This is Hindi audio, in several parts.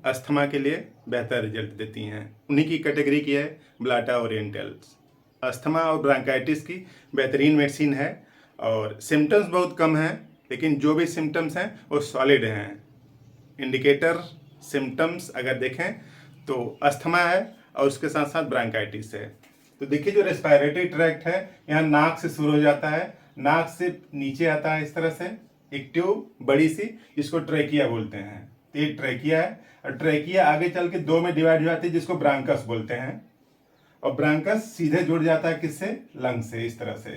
अस्थमा के लिए बेहतर रिजल्ट देती हैं। उन्हीं की कैटेगरी की है ब्लाटा ओरिएंटल्स। अस्थमा और ब्रांकाइटिस की बेहतरीन मेडिसिन है और सिम्टम्स बहुत कम हैं, लेकिन जो भी सिम्टम्स हैं वो सॉलिड हैं। इंडिकेटर सिम्टम्स अगर देखें तो अस्थमा है और उसके साथ साथ ब्रांकाइटिस है। तो देखिए जो रेस्पिरेटरी ट्रैक्ट है यहाँ नाक से शुरू हो जाता है, नाक से नीचे आता है इस तरह से एक ट्यूब बड़ी सी, जिसको ट्रेकिया बोलते हैं। तो ये ट्रेकिया है और ट्रेकिया आगे चल के दो में डिवाइड हो जाती है, जिसको ब्रांकस बोलते हैं। और ब्रांकस सीधे जुड़ जाता है किससे? लंग से, इस तरह से।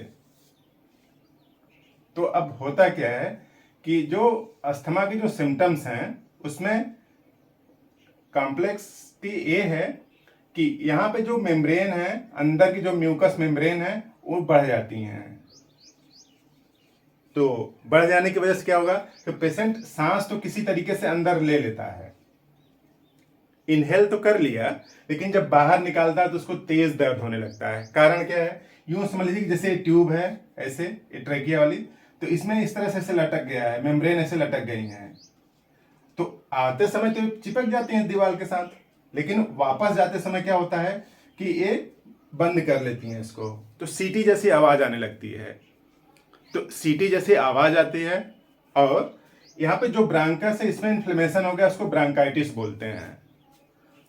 तो अब होता क्या है कि जो अस्थमा के जो सिम्टम्स हैं उसमें कॉम्प्लेक्सिटी ये है कि यहाँ पे जो मेम्ब्रेन है, अंदर की जो म्यूकस मेम्ब्रेन है वो बढ़ जाती हैं। तो बढ़ जाने की वजह से क्या होगा कि पेशेंट सांस तो किसी तरीके से अंदर ले लेता है, इनहेल तो कर लिया, लेकिन जब बाहर निकालता है तो उसको तेज दर्द होने लगता है। कारण क्या है? यूं समझ लीजिए कि जैसे ट्यूब है ऐसे, ट्रेकिया वाली, तो इसमें इस तरह से ऐसे लटक गया है, मेम्ब्रेन ऐसे लटक गई है। तो आते समय तो चिपक जाती हैं दीवार के साथ, लेकिन वापस जाते समय क्या होता है कि ये बंद कर लेती हैं इसको, तो सीटी जैसी आवाज आने लगती है। तो सीटी जैसी आवाज आती है और यहाँ पे जो ब्रांकस है इसमें इन्फ्लेमेशन हो गया, उसको ब्रांकाइटिस बोलते हैं।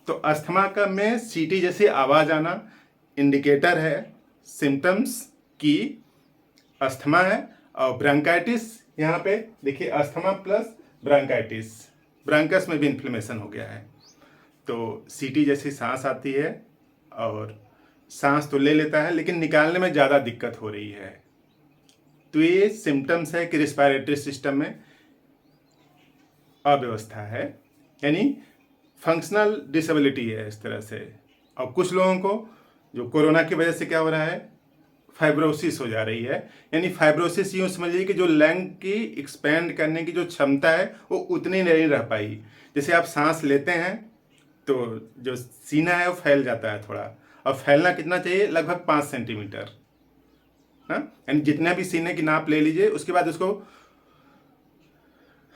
तो अस्थमा का में सीटी जैसी आवाज आना इंडिकेटर है सिम्टम्स की अस्थमा है। और ब्रांकाइटिस यहाँ पे देखिए, अस्थमा प्लस ब्रांकाइटिस, ब्रांकस में भी इन्फ्लेमेशन हो गया है। तो सीटी जैसी सांस आती है और सांस तो ले लेता है, लेकिन निकालने में ज़्यादा दिक्कत हो रही है। तो ये सिम्टम्स है कि रिस्पायरेटरी सिस्टम में अव्यवस्था है, यानी फंक्शनल डिसेबिलिटी है इस तरह से। और कुछ लोगों को जो कोरोना की वजह से क्या हो रहा है, फाइब्रोसिस हो जा रही है। यानी फाइब्रोसिस यूँ समझिए कि जो लंग की एक्सपेंड करने की जो क्षमता है वो उतनी नहीं रह पाई। जैसे आप सांस लेते हैं तो जो सीना है वो फैल जाता है थोड़ा, और फैलना कितना चाहिए? लगभग 5 सेंटीमीटर। हाँ, यानी जितना भी सीने की नाप ले लीजिए, उसके बाद उसको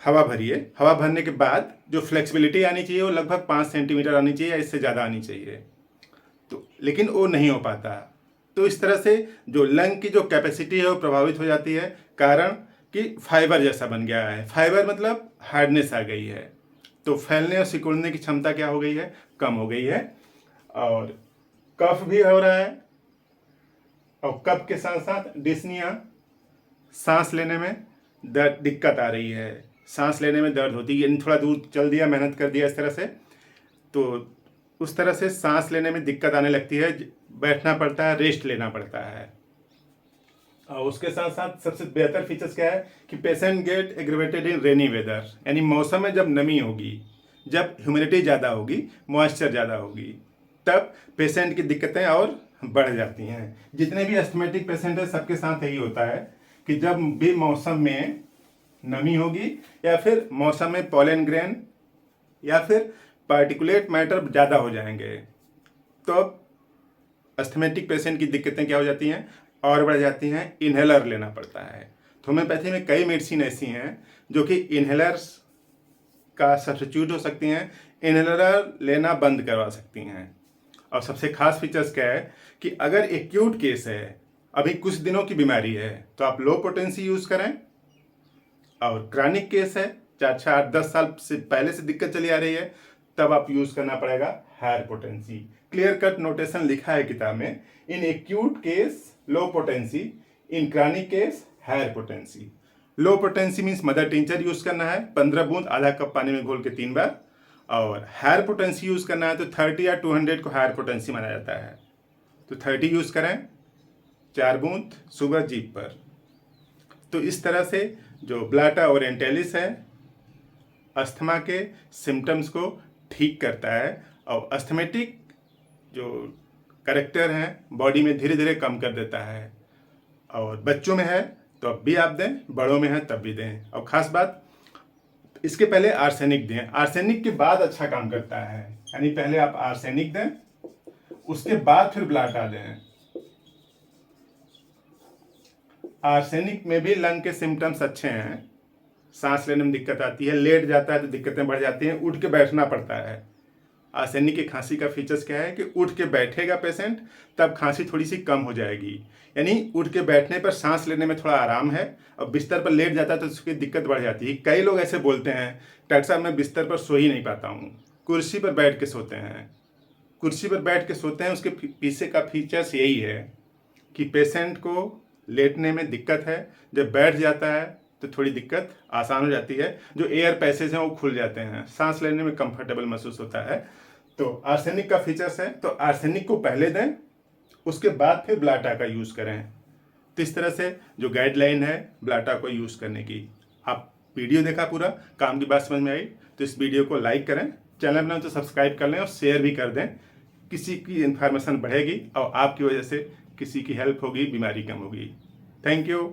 हवा भरिए। हवा भरने के बाद जो फ्लेक्सिबिलिटी आनी चाहिए वो लगभग 5 सेंटीमीटर आनी चाहिए या इससे ज़्यादा आनी चाहिए। तो लेकिन वो नहीं हो पाता। तो इस तरह से जो लंग की जो कैपेसिटी है वो प्रभावित हो जाती है, कारण कि फाइबर जैसा बन गया है। फाइबर मतलब हार्डनेस आ गई है, तो फैलने और सिकुड़ने की क्षमता क्या हो गई है? कम हो गई है। और कफ भी हो रहा है, और कफ के साथ साथ डिस्निया, सांस लेने में दर्द, दिक्कत आ रही है, सांस लेने में दर्द होती है। थोड़ा दूर चल दिया, मेहनत कर दिया इस तरह से, तो उस तरह से सांस लेने में दिक्कत आने लगती है, बैठना पड़ता है, रेस्ट लेना पड़ता है। और उसके साथ साथ सबसे बेहतर फीचर्स क्या है कि पेशेंट गेट एग्रीवेटेड इन रेनी वेदर, यानी मौसम में जब नमी होगी, जब ह्यूमिडिटी ज़्यादा होगी, मॉइस्चर ज़्यादा होगी, तब पेशेंट की दिक्कतें और बढ़ जाती हैं। जितने भी एस्थमेटिक पेशेंट हैं सबके साथ यही होता है कि जब भी मौसम में नमी होगी या फिर मौसम में पॉलन ग्रेन या फिर पार्टिकुलेट मैटर ज़्यादा हो जाएंगे, तो अब अस्थमेटिक पेशेंट की दिक्कतें क्या हो जाती हैं? और बढ़ जाती हैं। इन्हेलर लेना पड़ता है। तो होम्योपैथी में कई मेडिसिन ऐसी हैं जो कि इन्हेलर्स का सब्स्टिट्यूट हो सकती हैं, इन्हेलर लेना बंद करवा सकती हैं। और सबसे खास फीचर्स क्या है कि अगर एक्यूट केस है, अभी कुछ दिनों की बीमारी है, तो आप लो पोटेंसी यूज़ करें। और क्रॉनिक केस है, 4-10 साल से पहले से दिक्कत चली आ रही है, तब आप यूज़ करना पड़ेगा higher potency. Clear cut notation लिखा है किताब में, in acute case low potency, in chronic case higher potency. Low potency means mother tincture use करना है, 15 बूंद आधा कप पानी में घोल के 3 बार। और हायर पोटेंसी यूज़ करना है तो 30 या 200 को हायर पोटेंसी माना जाता है। तो 30 यूज़ करें, 4 बूंद सुबह जीभ पर। तो इस तरह से जो ब्लाटा ओरिएंटलिस है अस्थमा के सिम्टम्स को ठीक करता है और अस्थमेटिक जो करेक्टर हैं बॉडी में धीरे धीरे कम कर देता है। और बच्चों में है तो अब भी आप दें, बड़ों में है तब भी दें। और ख़ास बात, इसके पहले आर्सेनिक दें, आर्सेनिक के बाद अच्छा काम करता है। यानी पहले आप आर्सेनिक दें, उसके बाद फिर ब्लाटा दें। आर्सेनिक में भी लंग के सिम्टम्स अच्छे हैं, सांस लेने में दिक्कत आती है, लेट जाता है तो दिक्कतें बढ़ जाती हैं, उठ के बैठना पड़ता है। आर्सेनिक की खांसी का फीचर्स क्या है कि उठ के बैठेगा पेशेंट तब खांसी थोड़ी सी कम हो जाएगी, यानी उठ के बैठने पर सांस लेने में थोड़ा आराम है, और बिस्तर पर लेट जाता है तो उसकी दिक्कत बढ़ जाती है। कई लोग ऐसे बोलते हैं, डॉक्टर साहब मैं बिस्तर पर सो ही नहीं पाता हूँ, कुर्सी पर बैठ के सोते हैं। कुर्सी पर बैठ के सोते हैं, उसके पीछे का फीचर्स यही है कि पेशेंट को लेटने में दिक्कत है, जब बैठ जाता है तो थोड़ी दिक्कत आसान हो जाती है, जो एयर पैसेज हैं वो खुल जाते हैं, सांस लेने में कंफर्टेबल महसूस होता है। तो आर्सेनिक का फीचर्स है, तो आर्सेनिक को पहले दें, उसके बाद फिर ब्लाटा का यूज़ करें। तो इस तरह से जो गाइडलाइन है ब्लाटा को यूज़ करने की, आप वीडियो देखा पूरा, काम की बात समझ में आई तो इस वीडियो को लाइक करें, चैनल बनाए तो सब्सक्राइब कर लें और शेयर भी कर दें। किसी की इन्फॉर्मेशन बढ़ेगी और आपकी वजह से किसी की हेल्प होगी, बीमारी कम होगी। Thank you.